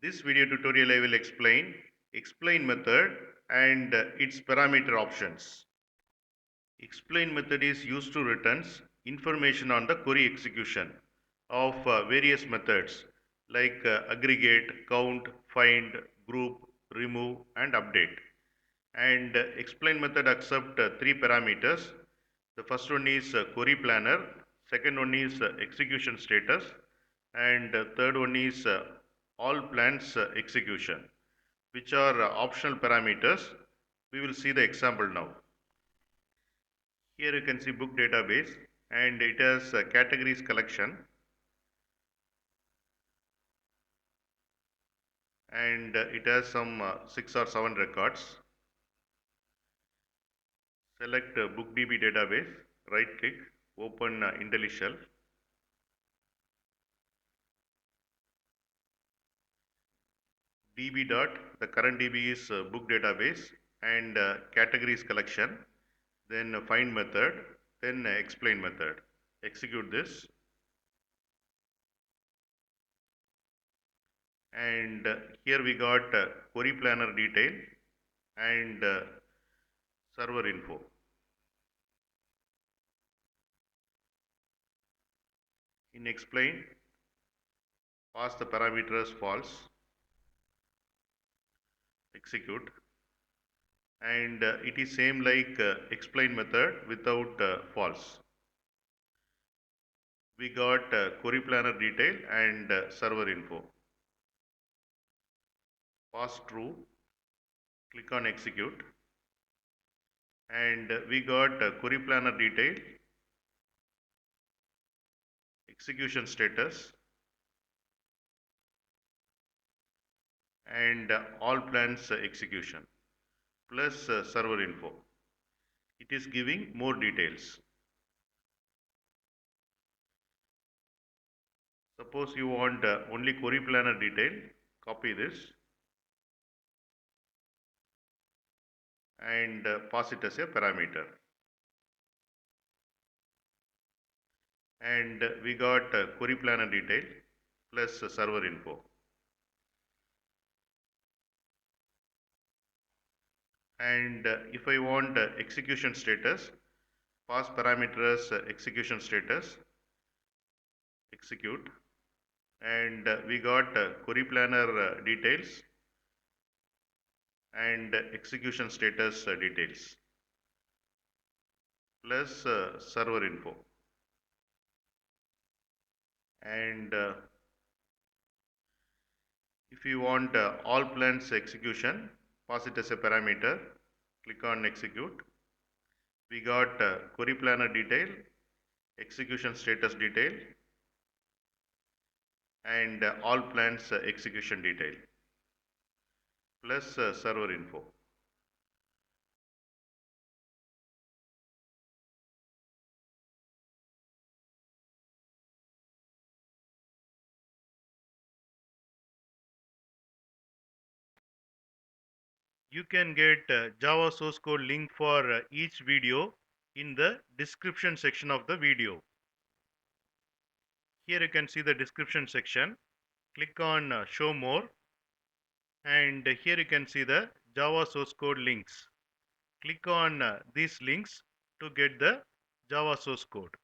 This video tutorial I will explain method and its parameter options. Explain method is used to returns information on the query execution of various methods like aggregate, count, find, group, remove and update. And explain method accept three parameters. The first one is query planner, second one is execution status, and third one is all plans execution, which are optional parameters. We will see the example now. Here you can see book database and it has categories collection, and it has some 6 or 7 records. Select BookDB database, right click, open IntelliShell. DB dot, the current DB is book database and categories collection, then find method, then explain method. Execute this. And here we got query planner detail and server info. In explain, pass the parameters false, execute, and it is same like explain method without false. We got query planner detail and server info. Pass true, click on execute, and we got query planner detail, execution status, and all plans execution plus server info. It is giving more details. Suppose you want only query planner detail, copy this and pass it as a parameter. And we got query planner detail plus server info. And if I want execution status, pass parameters execution status, execute, and we got query planner details and execution status details plus server info. And if you want all plans execution, pass it as a parameter, click on execute. We got query planner detail, execution status detail, and all plans execution detail plus server info. You can get Java source code link for each video in the description section of the video. Here you can see the description section. Click on show more, and here you can see the Java source code links. Click on these links to get the Java source code.